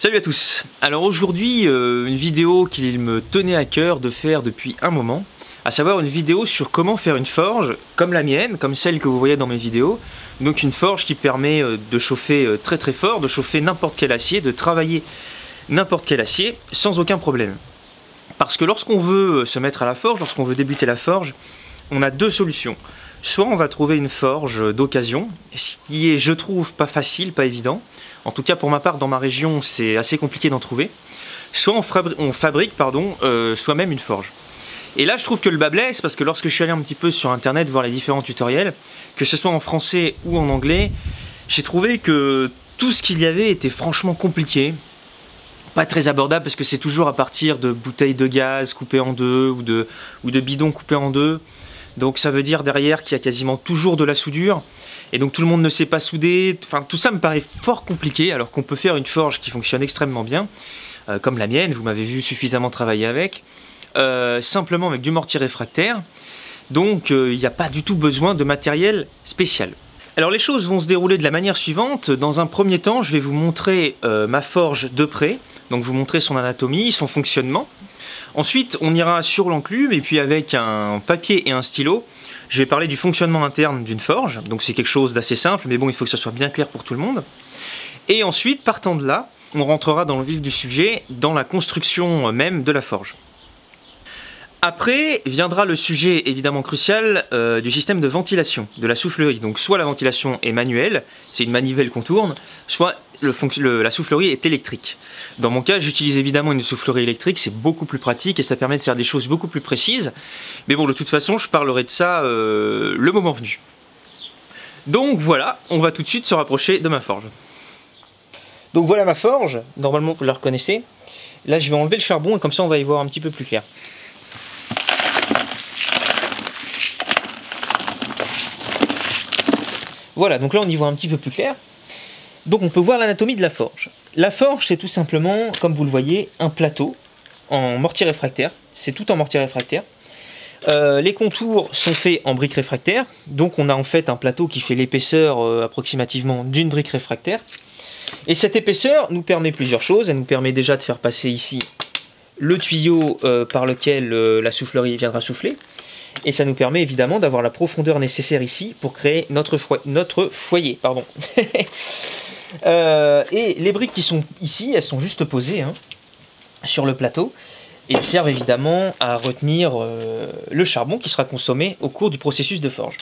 Salut à tous. Alors aujourd'hui, une vidéo qu'il me tenait à cœur de faire depuis un moment, à savoir une vidéo sur comment faire une forge comme la mienne, comme celle que vous voyez dans mes vidéos. Donc une forge qui permet de chauffer très très fort, de chauffer n'importe quel acier, de travailler n'importe quel acier sans aucun problème. Parce que lorsqu'on veut se mettre à la forge, lorsqu'on veut débuter la forge, on a deux solutions. Soit on va trouver une forge d'occasion, ce qui est, je trouve, pas facile, pas évident. En tout cas, pour ma part, dans ma région, c'est assez compliqué d'en trouver. Soit on fabrique soi-même une forge. Et là, je trouve que le bas blesse, parce que lorsque je suis allé un petit peu sur Internet voir les différents tutoriels, que ce soit en français ou en anglais, j'ai trouvé que tout ce qu'il y avait était franchement compliqué. Pas très abordable, parce que c'est toujours à partir de bouteilles de gaz coupées en deux, ou de bidons coupés en deux. Donc ça veut dire derrière qu'il y a quasiment toujours de la soudure. Et donc tout le monde ne sait pas souder. Enfin, tout ça me paraît fort compliqué, alors qu'on peut faire une forge qui fonctionne extrêmement bien, comme la mienne, vous m'avez vu suffisamment travailler avec, simplement avec du mortier réfractaire. Donc il n'y a pas du tout besoin de matériel spécial. Alors les choses vont se dérouler de la manière suivante. Dans un premier temps, je vais vous montrer ma forge de près, donc vous montrer son anatomie, son fonctionnement. Ensuite, on ira sur l'enclume et puis avec un papier et un stylo, je vais parler du fonctionnement interne d'une forge. Donc c'est quelque chose d'assez simple, mais bon, il faut que ça soit bien clair pour tout le monde. Et ensuite, partant de là, on rentrera dans le vif du sujet, dans la construction même de la forge. Après viendra le sujet évidemment crucial du système de ventilation, de la soufflerie. Donc soit la ventilation est manuelle, c'est une manivelle qu'on tourne, soit la soufflerie est électrique. Dans mon cas, j'utilise évidemment une soufflerie électrique, c'est beaucoup plus pratique et ça permet de faire des choses beaucoup plus précises. Mais bon, de toute façon, je parlerai de ça le moment venu. Donc voilà, on va tout de suite se rapprocher de ma forge. Donc voilà ma forge, normalement vous la reconnaissez. Là, je vais enlever le charbon et comme ça on va y voir un petit peu plus clair. Voilà, donc là on y voit un petit peu plus clair. Donc on peut voir l'anatomie de la forge. La forge, c'est tout simplement, comme vous le voyez, un plateau en mortier réfractaire. C'est tout en mortier réfractaire. Les contours sont faits en briques réfractaires. Donc on a en fait un plateau qui fait l'épaisseur approximativement d'une brique réfractaire. Et cette épaisseur nous permet plusieurs choses. Elle nous permet déjà de faire passer ici le tuyau par lequel la soufflerie viendra souffler. Et ça nous permet évidemment d'avoir la profondeur nécessaire ici pour créer notre foyer. Pardon. Et les briques qui sont ici, elles sont juste posées sur le plateau. Et elles servent évidemment à retenir le charbon qui sera consommé au cours du processus de forge.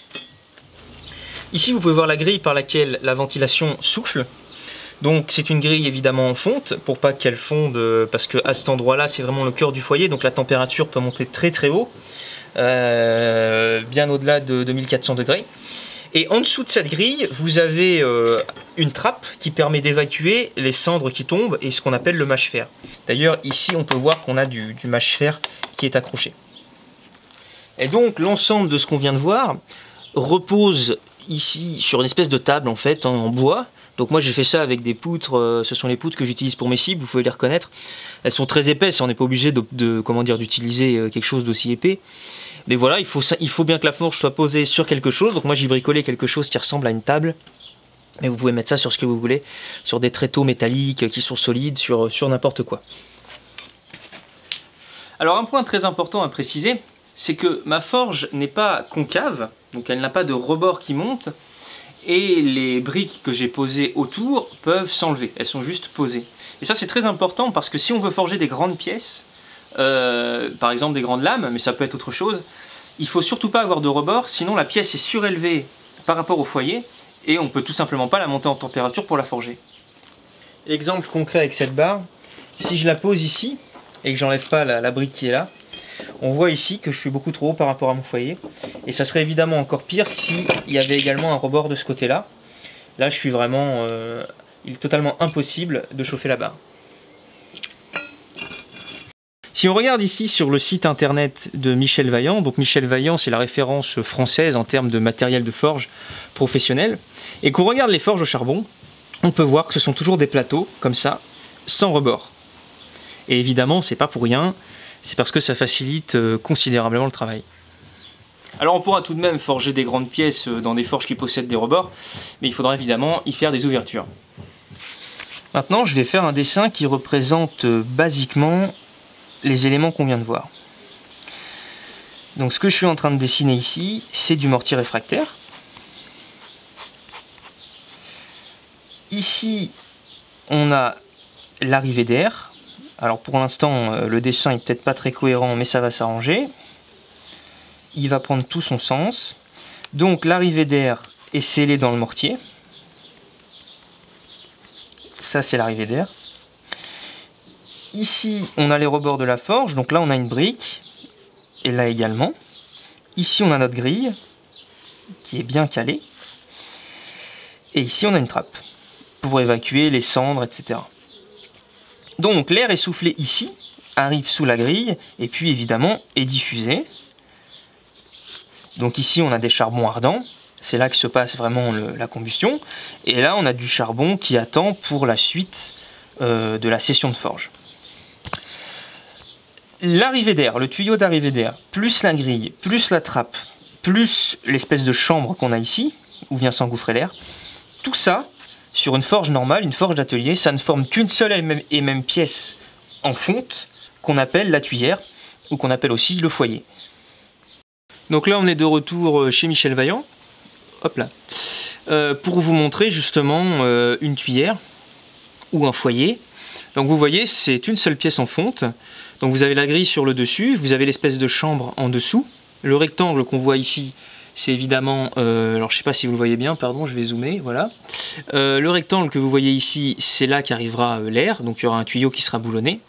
Ici vous pouvez voir la grille par laquelle la ventilation souffle. Donc c'est une grille évidemment en fonte pour pas qu'elle fonde, parce qu'à cet endroit là c'est vraiment le cœur du foyer, donc la température peut monter très très haut. Bien au-delà de 2400 degrés. Et en dessous de cette grille, vous avez une trappe qui permet d'évacuer les cendres qui tombent et ce qu'on appelle le mâche-fer. D'ailleurs, ici, on peut voir qu'on a du mâche-fer qui est accroché. Et donc, l'ensemble de ce qu'on vient de voir repose ici sur une espèce de table en fait en bois. Donc moi j'ai fait ça avec des poutres, ce sont les poutres que j'utilise pour mes cibles, vous pouvez les reconnaître. Elles sont très épaisses, on n'est pas obligé d'utiliser quelque chose d'aussi épais. Mais voilà, il faut bien que la forge soit posée sur quelque chose. Donc moi j'ai bricolé quelque chose qui ressemble à une table. Mais vous pouvez mettre ça sur ce que vous voulez, sur des tréteaux métalliques qui sont solides, sur n'importe quoi. Alors un point très important à préciser, c'est que ma forge n'est pas concave, donc elle n'a pas de rebord qui monte. Et les briques que j'ai posées autour peuvent s'enlever, elles sont juste posées. Et ça c'est très important parce que si on veut forger des grandes pièces, par exemple des grandes lames, mais ça peut être autre chose, il faut surtout pas avoir de rebord, sinon la pièce est surélevée par rapport au foyer et on peut tout simplement pas la monter en température pour la forger. Exemple concret avec cette barre, si je la pose ici et que j'enlève pas la brique qui est là, on voit ici que je suis beaucoup trop haut par rapport à mon foyer. Et ça serait évidemment encore pire s'il y avait également un rebord de ce côté-là. Là, je suis vraiment... il est totalement impossible de chauffer la barre. Si on regarde ici sur le site internet de Michel Vaillant, donc Michel Vaillant c'est la référence française en termes de matériel de forge professionnel, et qu'on regarde les forges au charbon, on peut voir que ce sont toujours des plateaux, comme ça, sans rebord. Et évidemment, c'est pas pour rien, c'est parce que ça facilite considérablement le travail. Alors on pourra tout de même forger des grandes pièces dans des forges qui possèdent des rebords, mais il faudra évidemment y faire des ouvertures. Maintenant, je vais faire un dessin qui représente basiquement les éléments qu'on vient de voir. Donc ce que je suis en train de dessiner ici, c'est du mortier réfractaire. Ici, on a l'arrivée d'air. Alors pour l'instant, le dessin est peut-être pas très cohérent, mais ça va s'arranger. Il va prendre tout son sens. Donc l'arrivée d'air est scellée dans le mortier. Ça, c'est l'arrivée d'air. Ici, on a les rebords de la forge. Donc là, on a une brique. Et là également. Ici, on a notre grille qui est bien calée. Et ici, on a une trappe pour évacuer les cendres, etc. Donc, l'air est soufflé ici, arrive sous la grille, et puis évidemment est diffusé. Donc ici, on a des charbons ardents. C'est là que se passe vraiment la combustion. Et là, on a du charbon qui attend pour la suite de la session de forge. L'arrivée d'air, le tuyau d'arrivée d'air, plus la grille, plus la trappe, plus l'espèce de chambre qu'on a ici, où vient s'engouffrer l'air, tout ça, sur une forge normale, une forge d'atelier, ça ne forme qu'une seule et même pièce en fonte, qu'on appelle la tuyère, ou qu'on appelle aussi le foyer. Donc là, on est de retour chez Michel Vaillant, hop là, pour vous montrer justement une tuyère, ou un foyer. Donc vous voyez, c'est une seule pièce en fonte. Donc vous avez la grille sur le dessus, vous avez l'espèce de chambre en dessous. Le rectangle qu'on voit ici, c'est évidemment... alors je ne sais pas si vous le voyez bien, pardon, je vais zoomer, voilà. Le rectangle que vous voyez ici, c'est là qu'arrivera l'air, donc il y aura un tuyau qui sera boulonné.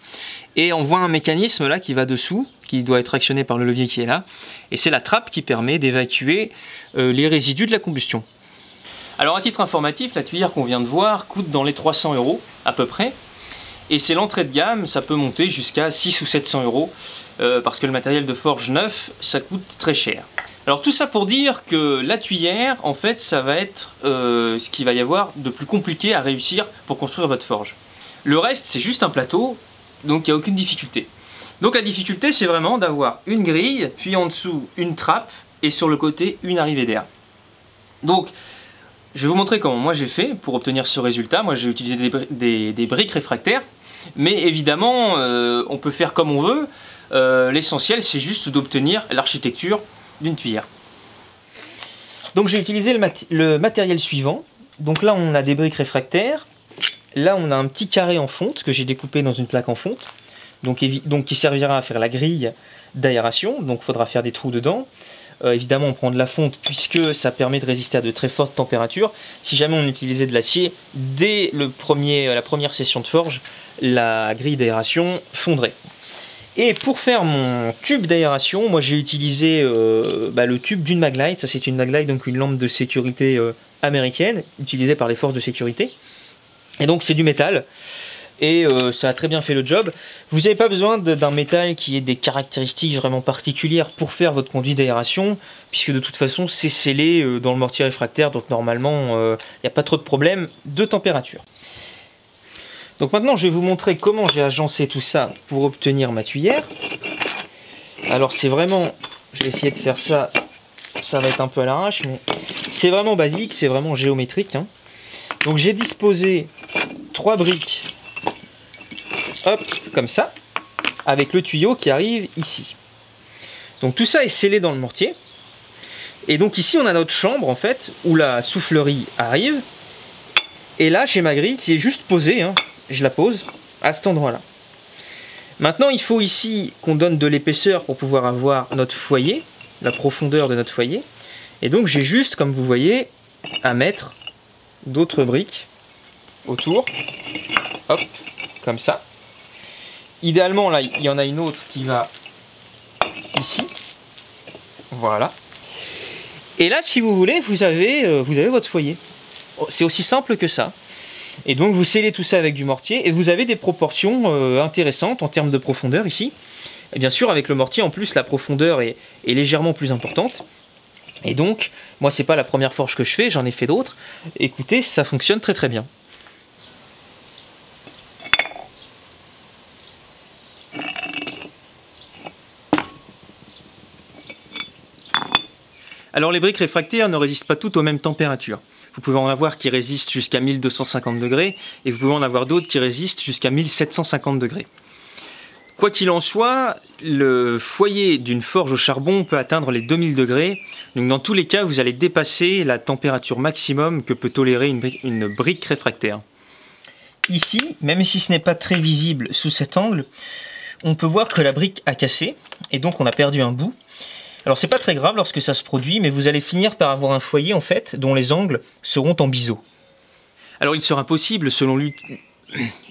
Et on voit un mécanisme là qui va dessous, qui doit être actionné par le levier qui est là. Et c'est la trappe qui permet d'évacuer les résidus de la combustion. Alors à titre informatif, la tuyère qu'on vient de voir coûte dans les 300 € à peu près. Et c'est l'entrée de gamme, ça peut monter jusqu'à 600 ou 700 €, parce que le matériel de forge neuf, ça coûte très cher. Alors tout ça pour dire que la tuyère, en fait, ça va être ce qu'il va y avoir de plus compliqué à réussir pour construire votre forge. Le reste, c'est juste un plateau, donc il n'y a aucune difficulté. Donc la difficulté, c'est vraiment d'avoir une grille, puis en dessous une trappe, et sur le côté une arrivée d'air. Donc, je vais vous montrer comment moi j'ai fait pour obtenir ce résultat. Moi j'ai utilisé des briques réfractaires, mais évidemment on peut faire comme on veut. L'essentiel c'est juste d'obtenir l'architecture d'une tuyère. Donc j'ai utilisé le matériel suivant. Donc là on a des briques réfractaires. Là on a un petit carré en fonte que j'ai découpé dans une plaque en fonte. Donc qui servira à faire la grille d'aération. Donc il faudra faire des trous dedans. Évidemment on prend de la fonte puisque ça permet de résister à de très fortes températures. Si jamais on utilisait de l'acier, dès la première session de forge, la grille d'aération fondrait. Et pour faire mon tube d'aération, moi j'ai utilisé le tube d'une Maglite. Ça c'est une Maglite, donc une lampe de sécurité américaine, utilisée par les forces de sécurité. Et donc c'est du métal. Et ça a très bien fait le job. Vous n'avez pas besoin d'un métal qui ait des caractéristiques vraiment particulières pour faire votre conduit d'aération, puisque de toute façon c'est scellé dans le mortier réfractaire, donc normalement il n'y a pas trop de problème de température. Donc maintenant je vais vous montrer comment j'ai agencé tout ça pour obtenir ma tuyère. Alors c'est vraiment, je vais essayer de faire ça, ça va être un peu à l'arrache, mais c'est vraiment basique, c'est vraiment géométrique, hein. Donc j'ai disposé 3 briques. Hop, comme ça, avec le tuyau qui arrive ici. Donc tout ça est scellé dans le mortier. Et donc ici on a notre chambre en fait, où la soufflerie arrive. Et là j'ai ma grille qui est juste posée, hein. Je la pose à cet endroit-là. Maintenant il faut ici qu'on donne de l'épaisseur pour pouvoir avoir notre foyer, la profondeur de notre foyer. Et donc j'ai juste, comme vous voyez, à mettre d'autres briques autour. Hop, comme ça. Idéalement, là, il y en a une autre qui va ici. Voilà. Et là, si vous voulez, vous avez votre foyer. C'est aussi simple que ça. Et donc, vous scellez tout ça avec du mortier et vous avez des proportions intéressantes en termes de profondeur ici. Et bien sûr, avec le mortier, en plus, la profondeur est légèrement plus importante. Et donc, moi, c'est pas la première forge que je fais, j'en ai fait d'autres. Écoutez, ça fonctionne très très bien. Alors les briques réfractaires ne résistent pas toutes aux mêmes températures. Vous pouvez en avoir qui résistent jusqu'à 1250 degrés et vous pouvez en avoir d'autres qui résistent jusqu'à 1750 degrés. Quoi qu'il en soit, le foyer d'une forge au charbon peut atteindre les 2000 degrés. Donc dans tous les cas, vous allez dépasser la température maximum que peut tolérer une brique réfractaire. Ici, même si ce n'est pas très visible sous cet angle, on peut voir que la brique a cassé et donc on a perdu un bout. Alors c'est pas très grave lorsque ça se produit, mais vous allez finir par avoir un foyer en fait dont les angles seront en biseau. Alors il sera possible selon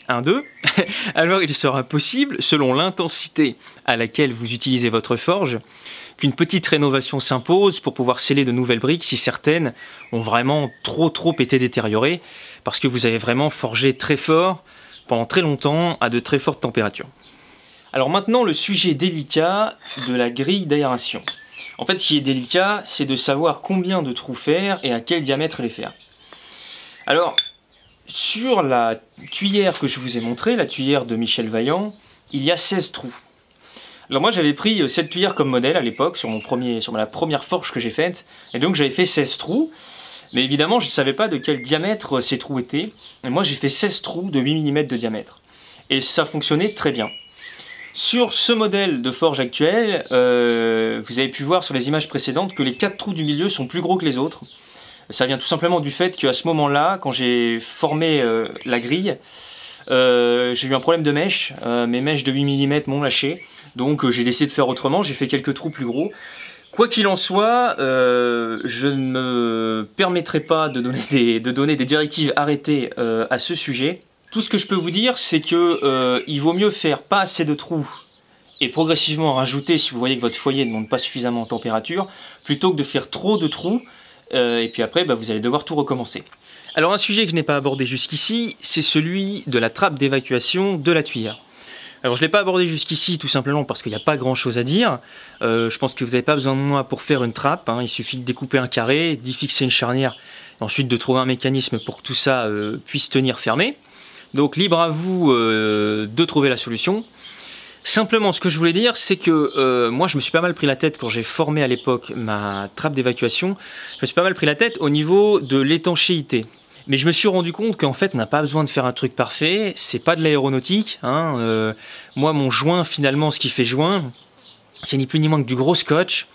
Alors il sera possible selon l'intensité à laquelle vous utilisez votre forge qu'une petite rénovation s'impose pour pouvoir sceller de nouvelles briques si certaines ont vraiment trop été détériorées parce que vous avez vraiment forgé très fort pendant très longtemps à de très fortes températures. Alors maintenant le sujet délicat de la grille d'aération. En fait ce qui est délicat c'est de savoir combien de trous faire et à quel diamètre les faire. Alors sur la tuyère que je vous ai montrée, la tuyère de Michel Vaillant, il y a 16 trous. Alors moi j'avais pris cette tuyère comme modèle à l'époque sur la première forge que j'ai faite et donc j'avais fait 16 trous mais évidemment je ne savais pas de quel diamètre ces trous étaient et moi j'ai fait 16 trous de 8 mm de diamètre et ça fonctionnait très bien. Sur ce modèle de forge actuel, vous avez pu voir sur les images précédentes que les 4 trous du milieu sont plus gros que les autres. Ça vient tout simplement du fait qu'à ce moment-là, quand j'ai formé la grille, j'ai eu un problème de mèche. Mes mèches de 8 mm m'ont lâché. Donc j'ai décidé de faire autrement, j'ai fait quelques trous plus gros. Quoi qu'il en soit, je ne me permettrai pas de donner des directives arrêtées à ce sujet. Tout ce que je peux vous dire, c'est que il vaut mieux faire pas assez de trous et progressivement rajouter si vous voyez que votre foyer ne monte pas suffisamment en température, plutôt que de faire trop de trous, et puis après vous allez devoir tout recommencer. Alors un sujet que je n'ai pas abordé jusqu'ici, c'est celui de la trappe d'évacuation de la tuyère. Alors je ne l'ai pas abordé jusqu'ici tout simplement parce qu'il n'y a pas grand chose à dire. Je pense que vous n'avez pas besoin de moi pour faire une trappe, hein. Il suffit de découper un carré, d'y fixer une charnière, et ensuite de trouver un mécanisme pour que tout ça puisse tenir fermé. Donc libre à vous de trouver la solution. Simplement ce que je voulais dire c'est que moi je me suis pas mal pris la tête quand j'ai formé à l'époque ma trappe d'évacuation. Je me suis pas mal pris la tête au niveau de l'étanchéité. Mais je me suis rendu compte qu'en fait on n'a pas besoin de faire un truc parfait, c'est pas de l'aéronautique, hein. Moi mon joint finalement, ce qui fait joint, c'est ni plus ni moins que du gros scotch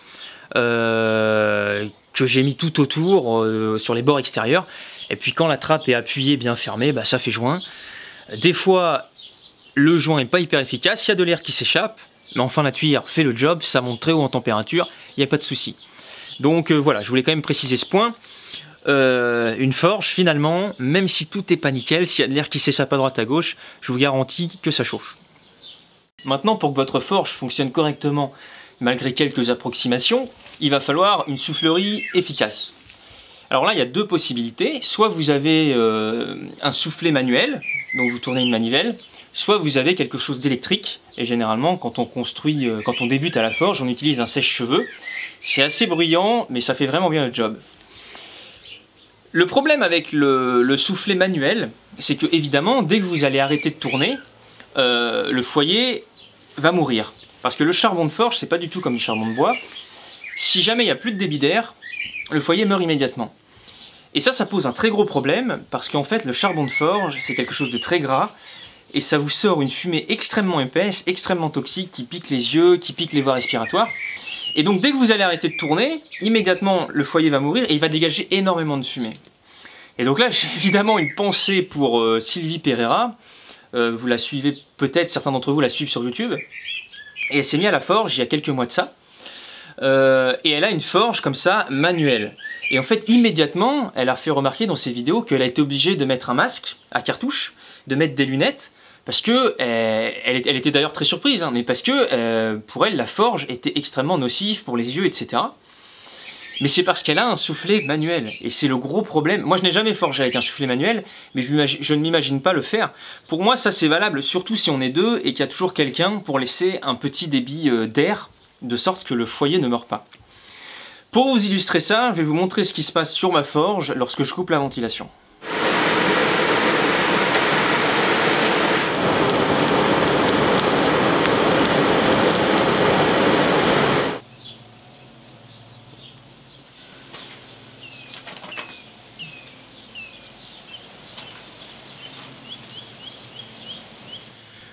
que j'ai mis tout autour sur les bords extérieurs. Et puis quand la trappe est appuyée, bien fermée, ça fait joint. Des fois le joint n'est pas hyper efficace, il y a de l'air qui s'échappe, mais enfin la tuyère fait le job, ça monte très haut en température, il n'y a pas de souci. Donc voilà, je voulais quand même préciser ce point. Une forge finalement, même si tout n'est pas nickel, s'il y a de l'air qui s'échappe à droite à gauche, je vous garantis que ça chauffe. Maintenant pour que votre forge fonctionne correctement, malgré quelques approximations, il va falloir une soufflerie efficace. Alors là il y a deux possibilités, soit vous avez un soufflet manuel, donc vous tournez une manivelle, soit vous avez quelque chose d'électrique, et généralement quand on débute à la forge, on utilise un sèche-cheveux. C'est assez bruyant, mais ça fait vraiment bien le job. Le problème avec le soufflet manuel, c'est que évidemment, dès que vous allez arrêter de tourner, le foyer va mourir. Parce que le charbon de forge, c'est pas du tout comme du charbon de bois. Si jamais il n'y a plus de débit d'air, le foyer meurt immédiatement. Et ça pose un très gros problème, parce qu'en fait, le charbon de forge, c'est quelque chose de très gras, et ça vous sort une fumée extrêmement épaisse, extrêmement toxique, qui pique les yeux, qui pique les voies respiratoires. Et donc dès que vous allez arrêter de tourner, immédiatement le foyer va mourir et il va dégager énormément de fumée. Et donc là j'ai évidemment une pensée pour Sylvie Pereira, vous la suivez peut-être, certains d'entre vous la suivent sur YouTube, et elle s'est mise à la forge il y a quelques mois de ça, et elle a une forge comme ça manuelle. Et en fait immédiatement elle a fait remarquer dans ses vidéos qu'elle a été obligée de mettre un masque à cartouche, de mettre des lunettes, parce que elle était d'ailleurs très surprise, hein, mais parce que pour elle la forge était extrêmement nocive pour les yeux, etc. Mais c'est parce qu'elle a un soufflet manuel, et c'est le gros problème. Moi je n'ai jamais forgé avec un soufflet manuel, mais je ne m'imagine pas le faire. Pour moi ça c'est valable, surtout si on est deux et qu'il y a toujours quelqu'un pour laisser un petit débit d'air, de sorte que le foyer ne meurt pas. Pour vous illustrer ça, je vais vous montrer ce qui se passe sur ma forge lorsque je coupe la ventilation.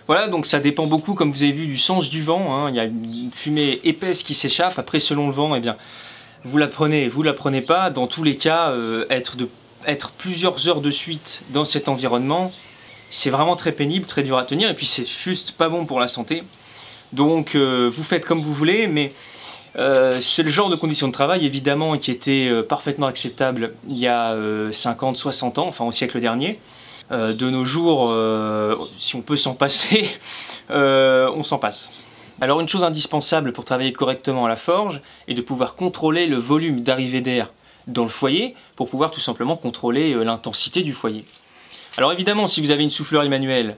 Voilà, donc ça dépend beaucoup, comme vous avez vu, du sens du vent, hein. Il y a une fumée épaisse qui s'échappe. Après, selon le vent, eh bien, vous la prenez pas. Dans tous les cas, être plusieurs heures de suite dans cet environnement, c'est vraiment très pénible, très dur à tenir, et puis c'est juste pas bon pour la santé. Donc vous faites comme vous voulez, mais c'est le genre de conditions de travail évidemment qui était parfaitement acceptable il y a 50, 60 ans, enfin au siècle dernier. De nos jours, si on peut s'en passer, on s'en passe. Alors une chose indispensable pour travailler correctement à la forge est de pouvoir contrôler le volume d'arrivée d'air dans le foyer pour pouvoir tout simplement contrôler l'intensité du foyer. Alors évidemment, si vous avez une soufflerie manuelle,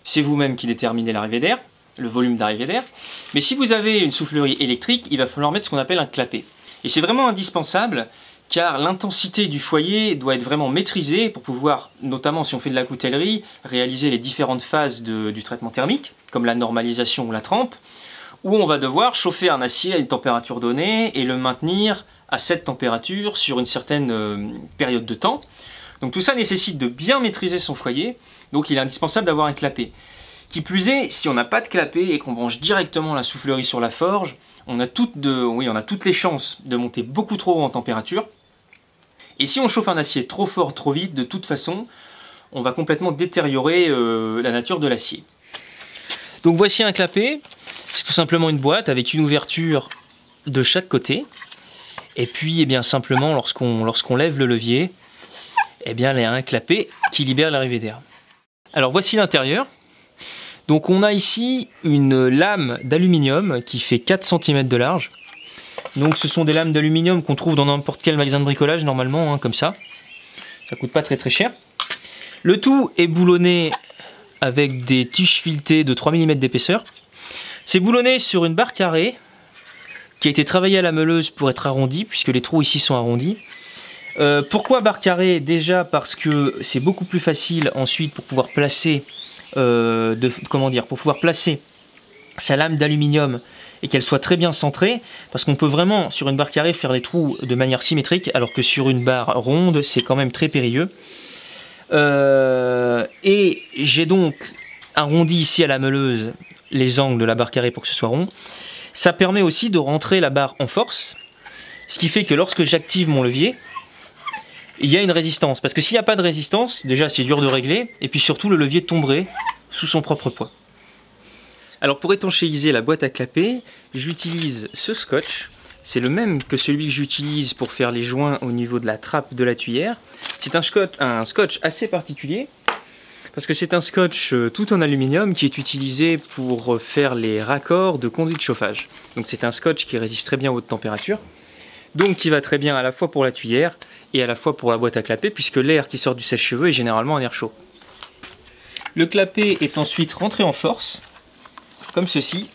c'est vous-même qui déterminez l'arrivée d'air, le volume d'arrivée d'air. Mais si vous avez une soufflerie électrique, il va falloir mettre ce qu'on appelle un clapet. Et c'est vraiment indispensable car l'intensité du foyer doit être vraiment maîtrisée pour pouvoir, notamment si on fait de la coutellerie, réaliser les différentes phases du traitement thermique, comme la normalisation ou la trempe, où on va devoir chauffer un acier à une température donnée et le maintenir à cette température sur une certaine période de temps. Donc tout ça nécessite de bien maîtriser son foyer, donc il est indispensable d'avoir un clapet. Qui plus est, si on n'a pas de clapet et qu'on branche directement la soufflerie sur la forge, on a toutes les chances de monter beaucoup trop haut en température. Et si on chauffe un acier trop fort, trop vite, de toute façon, on va complètement détériorer la nature de l'acier. Donc voici un clapet, c'est tout simplement une boîte avec une ouverture de chaque côté. Et puis, eh bien, simplement, lorsqu'on lève le levier, eh bien, il y a un clapet qui libère l'arrivée d'air. Alors voici l'intérieur. Donc on a ici une lame d'aluminium qui fait 4 cm de large. Donc ce sont des lames d'aluminium qu'on trouve dans n'importe quel magasin de bricolage normalement, hein, comme ça. Ça coûte pas très cher. Le tout est boulonné avec des tiges filetées de 3 mm d'épaisseur. C'est boulonné sur une barre carrée qui a été travaillée à la meuleuse pour être arrondie, puisque les trous ici sont arrondis. Pourquoi barre carrée? Déjà parce que c'est beaucoup plus facile ensuite pour pouvoir placer pour pouvoir placer sa lame d'aluminium et qu'elle soit très bien centrée, parce qu'on peut vraiment sur une barre carrée faire les trous de manière symétrique, alors que sur une barre ronde c'est quand même très périlleux. Et j'ai donc arrondi ici à la meuleuse les angles de la barre carrée pour que ce soit rond. Ça permet aussi de rentrer la barre en force, ce qui fait que lorsque j'active mon levier, il y a une résistance, parce que s'il n'y a pas de résistance, déjà c'est dur de régler, et puis surtout le levier tomberait sous son propre poids. Alors pour étanchéiser la boîte à clapet, j'utilise ce scotch. C'est le même que celui que j'utilise pour faire les joints au niveau de la trappe de la tuyère. C'est un scotch assez particulier, parce que c'est un scotch tout en aluminium qui est utilisé pour faire les raccords de conduits de chauffage. Donc c'est un scotch qui résiste très bien aux hautes températures, donc qui va très bien à la fois pour la tuyère et à la fois pour la boîte à clapet, puisque l'air qui sort du sèche-cheveux est généralement un air chaud. Le clapet est ensuite rentré en force, comme ceci,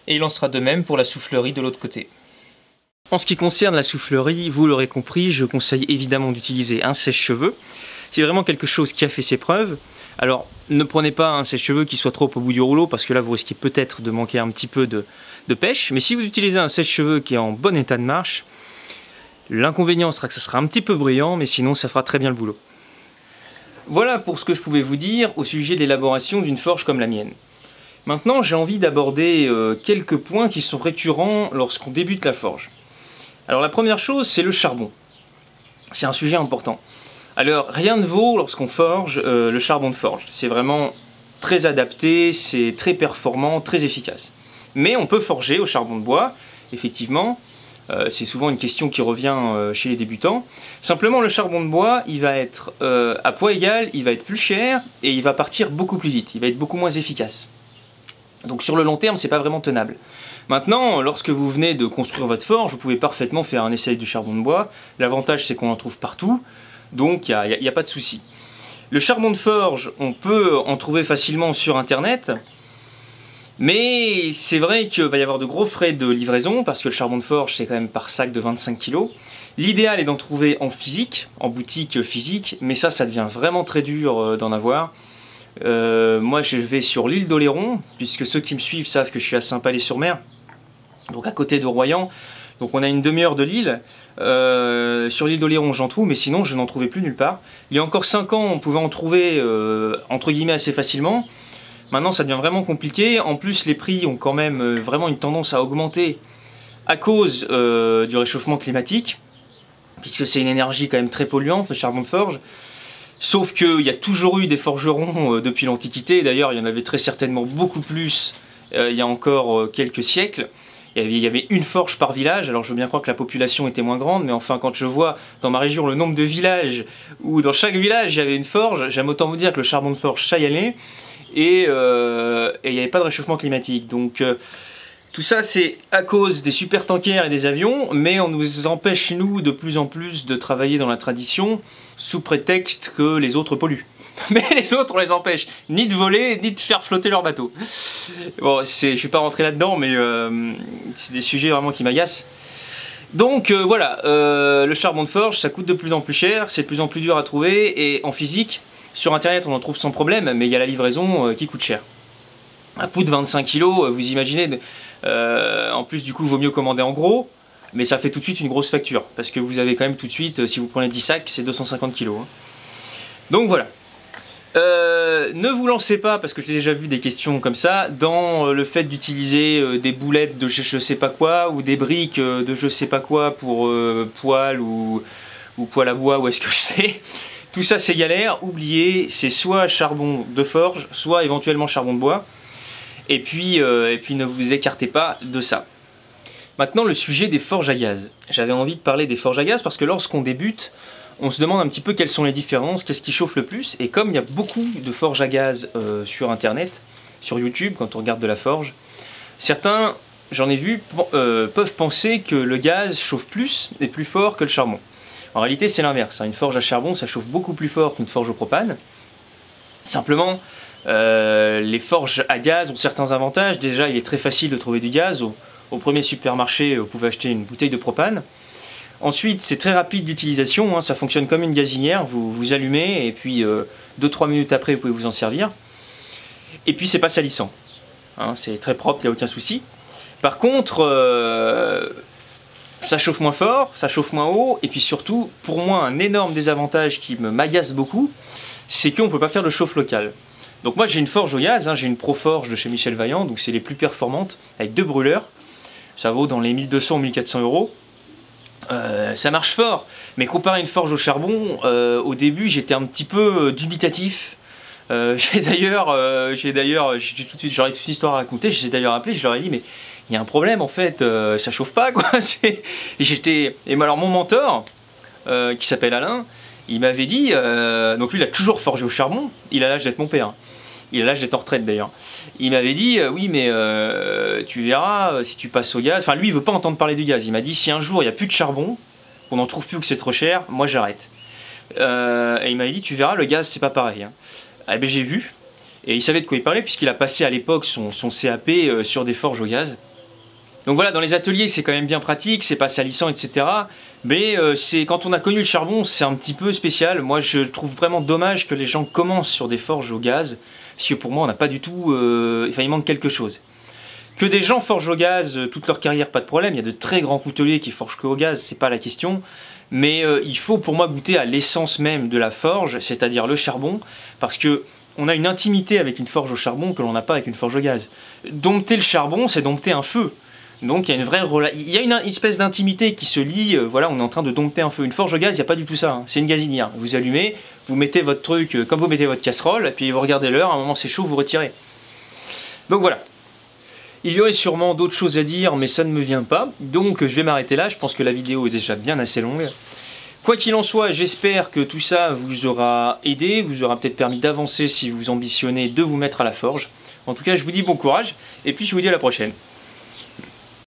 et il en sera de même pour la soufflerie de l'autre côté. En ce qui concerne la soufflerie, vous l'aurez compris, je conseille évidemment d'utiliser un sèche-cheveux. C'est vraiment quelque chose qui a fait ses preuves. Alors ne prenez pas un sèche-cheveux qui soit trop au bout du rouleau, parce que là vous risquez peut-être de manquer un petit peu de pêche. Mais si vous utilisez un sèche-cheveux qui est en bon état de marche, l'inconvénient sera que ça sera un petit peu bruyant, mais sinon ça fera très bien le boulot. Voilà pour ce que je pouvais vous dire au sujet de l'élaboration d'une forge comme la mienne. Maintenant j'ai envie d'aborder quelques points qui sont récurrents lorsqu'on débute la forge. Alors la première chose, c'est le charbon. C'est un sujet important. Alors rien ne vaut lorsqu'on forge le charbon de forge. C'est vraiment très adapté, c'est très performant, très efficace. Mais on peut forger au charbon de bois, effectivement. C'est souvent une question qui revient chez les débutants. Simplement, le charbon de bois, il va être à poids égal, il va être plus cher et il va partir beaucoup plus vite. Il va être beaucoup moins efficace. Donc sur le long terme, c'est pas vraiment tenable. Maintenant, lorsque vous venez de construire votre forge, vous pouvez parfaitement faire un essai du charbon de bois. L'avantage, c'est qu'on en trouve partout, donc il n'y a pas de souci. Le charbon de forge, on peut en trouver facilement sur Internet. Mais c'est vrai qu'il va y avoir de gros frais de livraison, parce que le charbon de forge, c'est quand même par sac de 25 kg. L'idéal est d'en trouver en physique, en boutique physique, mais ça devient vraiment très dur d'en avoir. Moi, je vais sur l'île d'Oléron, puisque ceux qui me suivent savent que je suis à Saint-Palais-sur-Mer, donc à côté de Royan. Donc on a une demi-heure de l'île. Sur l'île d'Oléron, j'en trouve, mais sinon, je n'en trouvais plus nulle part. Il y a encore 5 ans, on pouvait en trouver, entre guillemets, assez facilement. Maintenant ça devient vraiment compliqué, en plus les prix ont quand même vraiment une tendance à augmenter à cause du réchauffement climatique, puisque c'est une énergie quand même très polluante, le charbon de forge. Sauf qu'il y a toujours eu des forgerons depuis l'Antiquité, d'ailleurs il y en avait très certainement beaucoup plus il y a encore quelques siècles. Il y avait une forge par village, alors je veux bien croire que la population était moins grande, mais enfin quand je vois dans ma région le nombre de villages, où dans chaque village il y avait une forge, j'aime autant vous dire que le charbon de forge ça y allait, et il n'y avait pas de réchauffement climatique. Donc tout ça c'est à cause des super tankers et des avions, mais on nous empêche nous de plus en plus de travailler dans la tradition, sous prétexte que les autres polluent. Mais les autres, on les empêche ni de voler, ni de faire flotter leur bateau. Bon, je ne vais pas rentrer là-dedans, mais c'est des sujets vraiment qui m'agacent. Donc voilà, le charbon de forge, ça coûte de plus en plus cher, c'est de plus en plus dur à trouver, et en physique, sur internet on en trouve sans problème, mais il y a la livraison qui coûte cher. Un coup de 25 kg, vous imaginez, en plus du coup, il vaut mieux commander en gros, mais ça fait tout de suite une grosse facture, parce que vous avez quand même tout de suite, si vous prenez 10 sacs, c'est 250 kg. Hein. Donc voilà. Ne vous lancez pas, parce que j'ai déjà vu des questions comme ça, dans le fait d'utiliser des boulettes de je sais pas quoi, ou des briques de je sais pas quoi pour poêle ou poêle à bois, ou est-ce que je sais. Tout ça c'est galère, oubliez, c'est soit charbon de forge, soit éventuellement charbon de bois, et puis ne vous écartez pas de ça. Maintenant le sujet des forges à gaz. J'avais envie de parler des forges à gaz parce que lorsqu'on débute, on se demande un petit peu quelles sont les différences, qu'est-ce qui chauffe le plus, et comme il y a beaucoup de forges à gaz sur internet, sur YouTube, quand on regarde de la forge, certains, j'en ai vu, peuvent penser que le gaz chauffe plus et plus fort que le charbon. En réalité c'est l'inverse, hein. Une forge à charbon ça chauffe beaucoup plus fort qu'une forge au propane. Simplement, les forges à gaz ont certains avantages. Déjà il est très facile de trouver du gaz, au premier supermarché vous pouvez acheter une bouteille de propane. Ensuite, c'est très rapide d'utilisation, hein, ça fonctionne comme une gazinière, vous allumez et puis 2-3 minutes après vous pouvez vous en servir. Et puis c'est pas salissant, hein, c'est très propre, il n'y a aucun souci. Par contre, ça chauffe moins fort, ça chauffe moins haut, et puis surtout, pour moi, un énorme désavantage qui m'agace beaucoup, c'est qu'on ne peut pas faire de chauffe local. Donc moi j'ai une forge au gaz, hein, j'ai une Proforge de chez Michel Vaillant, donc c'est les plus performantes, avec 2 brûleurs, ça vaut dans les 1200 ou 1400 €. Ça marche fort, mais comparé à une forge au charbon, au début j'étais un petit peu dubitatif. J'aurais toute une histoire à raconter, j'ai d'ailleurs appelé, je leur ai dit mais il y a un problème en fait, ça chauffe pas quoi. Alors mon mentor, qui s'appelle Alain, il m'avait dit, donc lui il a toujours forgé au charbon, il a l'âge d'être mon père. Hein. Il a l'âge d'être en retraite d'ailleurs. Il m'avait dit, oui mais tu verras, si tu passes au gaz, enfin lui il veut pas entendre parler du gaz, il m'a dit si un jour il n'y a plus de charbon, qu'on n'en trouve plus ou que c'est trop cher, moi j'arrête. Et il m'avait dit tu verras le gaz c'est pas pareil. Hein. Eh bien j'ai vu, et il savait de quoi il parlait puisqu'il a passé à l'époque son CAP sur des forges au gaz. Donc voilà, dans les ateliers c'est quand même bien pratique, c'est pas salissant etc. Mais quand on a connu le charbon c'est un petit peu spécial. Moi je trouve vraiment dommage que les gens commencent sur des forges au gaz. Parce que pour moi on n'a pas du tout, enfin il manque quelque chose. Que des gens forgent au gaz toute leur carrière, pas de problème, il y a de très grands couteliers qui forgent que au gaz, c'est pas la question. Mais il faut pour moi goûter à l'essence même de la forge, c'est-à-dire le charbon, parce que on a une intimité avec une forge au charbon que l'on n'a pas avec une forge au gaz. Dompter le charbon, c'est dompter un feu. Donc il y a une espèce d'intimité qui se lie, voilà, on est en train de dompter un feu. Une forge au gaz, il n'y a pas du tout ça, hein. C'est une gazinière. Vous allumez, vous mettez votre truc comme vous mettez votre casserole, et puis vous regardez l'heure, à un moment c'est chaud, vous retirez. Donc voilà. Il y aurait sûrement d'autres choses à dire, mais ça ne me vient pas. Donc je vais m'arrêter là, je pense que la vidéo est déjà bien assez longue. Quoi qu'il en soit, j'espère que tout ça vous aura aidé, vous aura peut-être permis d'avancer si vous ambitionnez de vous mettre à la forge. En tout cas, je vous dis bon courage, et puis je vous dis à la prochaine.